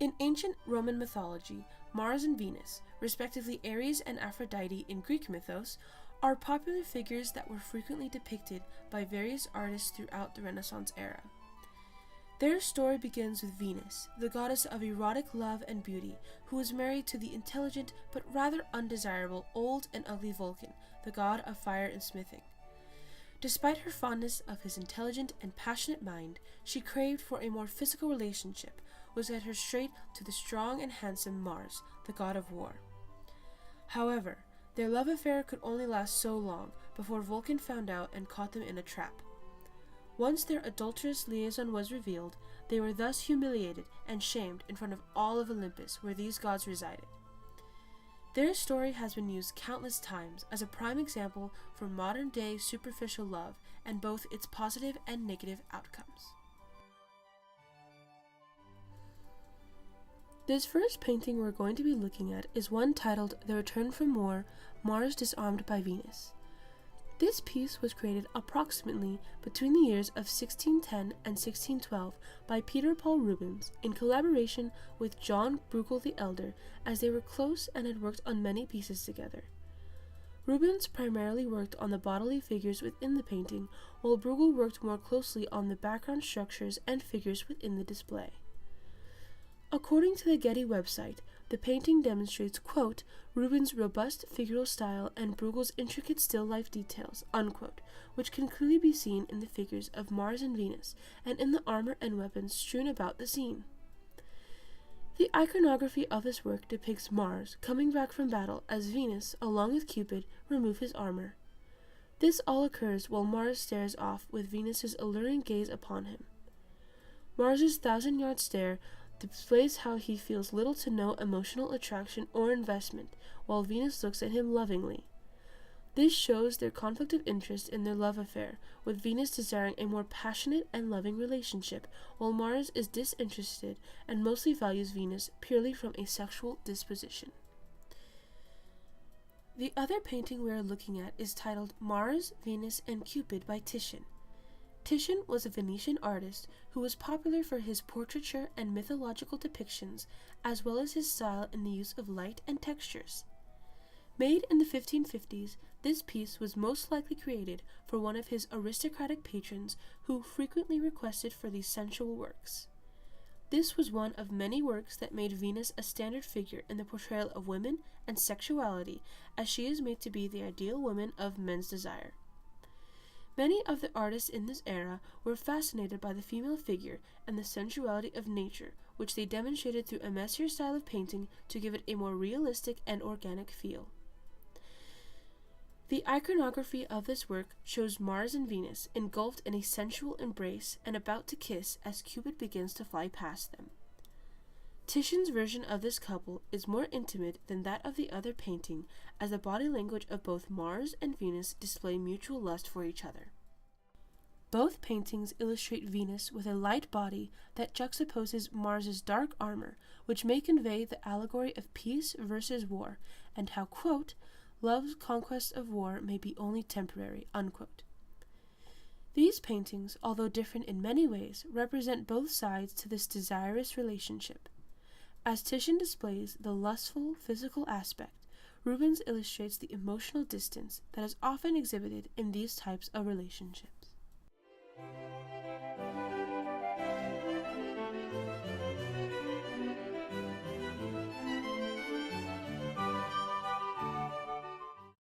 In ancient Roman mythology, Mars and Venus, respectively Ares and Aphrodite in Greek mythos, are popular figures that were frequently depicted by various artists throughout the Renaissance era. Their story begins with Venus, the goddess of erotic love and beauty, who was married to the intelligent but rather undesirable old and ugly Vulcan, the god of fire and smithing. Despite her fondness of his intelligent and passionate mind, she craved for a more physical relationship, which led her straight to the strong and handsome Mars, the god of war. However, their love affair could only last so long before Vulcan found out and caught them in a trap. Once their adulterous liaison was revealed, they were thus humiliated and shamed in front of all of Olympus, where these gods resided. Their story has been used countless times as a prime example for modern-day superficial love and both its positive and negative outcomes. This first painting we're going to be looking at is one titled The Return from War, Mars Disarmed by Venus. This piece was created approximately between the years of 1610 and 1612 by Peter Paul Rubens in collaboration with John Bruegel the Elder, as they were close and had worked on many pieces together. Rubens primarily worked on the bodily figures within the painting, while Bruegel worked more closely on the background structures and figures within the display. According to the Getty website, the painting demonstrates, quote, Rubens' robust figural style and Bruegel's intricate still life details, unquote, which can clearly be seen in the figures of Mars and Venus and in the armor and weapons strewn about the scene. The iconography of this work depicts Mars coming back from battle as Venus, along with Cupid, remove his armor. This all occurs while Mars stares off with Venus's alluring gaze upon him. Mars's 1,000-yard stare displays how he feels little to no emotional attraction or investment, while Venus looks at him lovingly. This shows their conflict of interest in their love affair, with Venus desiring a more passionate and loving relationship, while Mars is disinterested and mostly values Venus purely from a sexual disposition. The other painting we are looking at is titled Mars, Venus, and Cupid by Titian. Titian was a Venetian artist who was popular for his portraiture and mythological depictions, as well as his style in the use of light and textures. Made in the 1550s, this piece was most likely created for one of his aristocratic patrons who frequently requested for these sensual works. This was one of many works that made Venus a standard figure in the portrayal of women and sexuality, as she is made to be the ideal woman of men's desire. Many of the artists in this era were fascinated by the female figure and the sensuality of nature, which they demonstrated through a messier style of painting to give it a more realistic and organic feel. The iconography of this work shows Mars and Venus engulfed in a sensual embrace and about to kiss as Cupid begins to fly past them. Titian's version of this couple is more intimate than that of the other painting, as the body language of both Mars and Venus display mutual lust for each other. Both paintings illustrate Venus with a light body that juxtaposes Mars's dark armor, which may convey the allegory of peace versus war, and how, quote, love's conquest of war may be only temporary, unquote. These paintings, although different in many ways, represent both sides to this desirous relationship. As Titian displays the lustful physical aspect, Rubens illustrates the emotional distance that is often exhibited in these types of relationships.